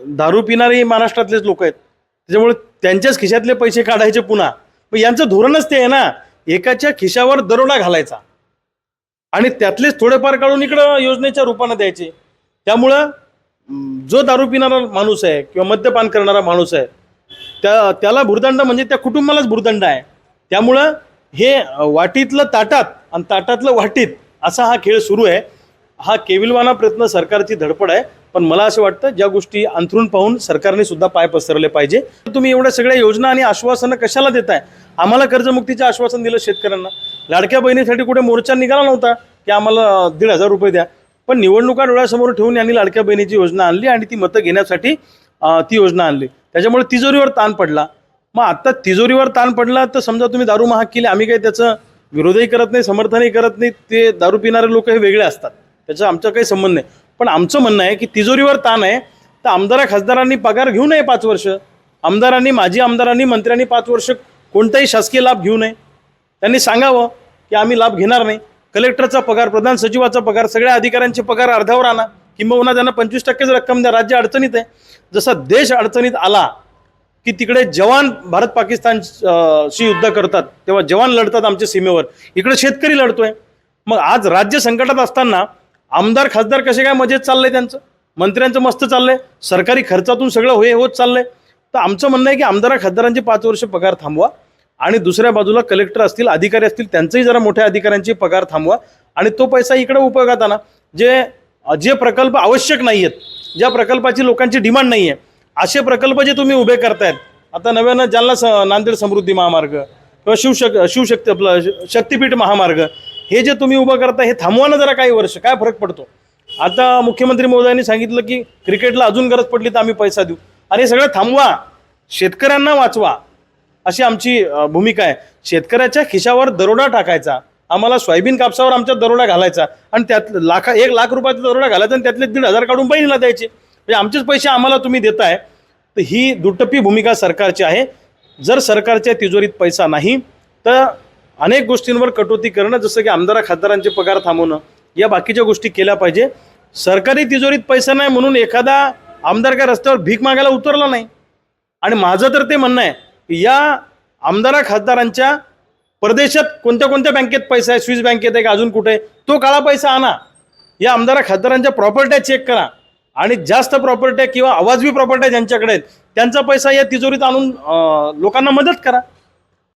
दारू पिणारे महाराष्ट्रातलेच लोक आहेत, त्याच्यामुळे त्यांच्याच खिशातले पैसे काढायचे पुन्हा. मग यांचं धोरणच ते आहे ना, एकाच्या खिशावर दरोडा घालायचा आणि त्यातलेच थोडेफार काढून इकडं योजनेच्या रूपाने द्यायचे. त्यामुळं जो दारू पिणारा माणूस आहे किंवा मद्यपान करणारा माणूस आहे त्याला भुर्दंड म्हणजे त्या कुटुंबालाच भुर्दंड आहे. त्यामुळं हे वाटीतलं ताटात आणि ताटातलं वाटीत असा हा खेळ सुरू आहे. हा केविलवाना प्रयत्न सरकारची धडपड आहे. पण मला असं वाटतं ज्या गोष्टी अंथरून पाहून सरकारने सुद्धा पाय पसरले पाहिजे. तुम्ही एवढ्या सगळ्या योजना आणि आश्वासनं कशाला देताय? आम्हाला कर्जमुक्तीचं आश्वासन दिलं शेतकऱ्यांना, लाडक्या बहिणीसाठी कुठे मोर्चा निघाला नव्हता की आम्हाला 1,500 रुपये द्या, पण निवडणुका डोळ्यासमोर ठेवून यांनी लाडक्या बहिणीची योजना आणली आणि ती मतं घेण्यासाठी ती योजना आणली. त्याच्यामुळे तिजोरीवर ताण पडला. मग आता तिजोरीवर ताण पडला तर समजा तुम्ही दारू महाग केली, आम्ही काही त्याचं विरोधही करत नाही, समर्थनही करत नाही. ते दारू पिणारे लोक हे वेगळे असतात, त्याचा आमचा काही संबंध नाही. पण आमचं म्हणणं आहे की तिजोरीवर ताण आहे तर आमदार खासदारांनी पगार घेऊ नये 5 वर्ष. आमदारांनी, माजी आमदारांनी, मंत्र्यांनी 5 वर्ष कोणताही शासकीय लाभ घेऊ नये. त्यांनी सांगावं की आम्ही लाभ घेणार नाही. कलेक्टरचा पगार, प्रधान सचिवाचा पगार, सगळ्या अधिकाऱ्यांचे पगार अर्ध्यावर आणा, किंबहुना त्यांना 25%च रक्कम द्या. राज्य अडचणीत आहे. जसा देश अडचणीत आला की तिकडे जवान भारत पाकिस्तानशी युद्ध करतात, तेव्हा जवान लढतात आमच्या सीमेवर, इकडे शेतकरी लढतोय. मग आज राज्य संकटात असताना आमदार खासदार कसे काय मजेत चाललंय, त्यांचं मंत्र्यांचं मस्त चाललंय, सरकारी खर्चातून सगळं होत चाललंय. तर आमचं म्हणणं आहे की आमदार खासदारांचे 5 वर्ष पगार थांबवा आणि दुसऱ्या बाजूला कलेक्टर असतील, अधिकारी असतील, त्यांचंही जरा मोठ्या अधिकाऱ्यांचे पगार थांबवा आणि तो पैसा इकडे उपयोगात आणा. जे प्रकल्प आवश्यक नाही आहेत, ज्या प्रकल्पाची लोकांची डिमांड नाही आहे, असे प्रकल्प जे तुम्ही उभे करतायत, आता नव्यानं जालना नांदेड समृद्धी महामार्ग किंवा शिवशक्ती आपलं शक्तीपीठ महामार्ग, हे जे तुम्ही उभं करताय हे थांबवा ना जरा काही वर्ष. काय फरक पडतो? आता मुख्यमंत्री महोदयांनी सांगितलं की क्रिकेटला अजून गरज पडली तर आम्ही पैसा देऊ. आणि हे सगळं थांबवा, शेतकऱ्यांना वाचवा, अशी आमची भूमिका आहे. शेतकऱ्याच्या खिशावर दरोडा टाकायचा, आम्हाला सोयाबीन कापसावर आमच्या दरोडा घालायचा आणि त्यात 1 लाख रुपयाचा दरोडा घालायचा आणि त्यातले 1,500 काढून बहिणीला द्यायचे. म्हणजे आमचेच पैसे आम्हाला तुम्ही देताय. तर ही दुटप्पी भूमिका सरकारची आहे. जर सरकारच्या तिजोरीत पैसा नाही तर अनेक गोष्टींवर कटोती करणं, जसं की आमदार खासदारांचे पगार थांबवणं, या बाकीच्या गोष्टी केल्या पाहिजे. सरकारी तिजोरीत पैसा नाही म्हणून एखादा आमदार काय रस्त्यावर भीक मागायला उतरला नाही. आणि माझं तर ते म्हणणं आहे की या आमदार खासदारांच्या परदेशात कोणत्या कोणत्या बँकेत पैसा आहे, स्विस बँकेत आहे का अजून कुठे, तो काळा पैसा आणा. या आमदार खासदारांच्या प्रॉपर्ट्या चेक करा आणि जास्त प्रॉपर्ट्या किंवा आवाजवी प्रॉपर्ट्या ज्यांच्याकडे आहेत त्यांचा पैसा या तिजोरीत आणून लोकांना मदत करा.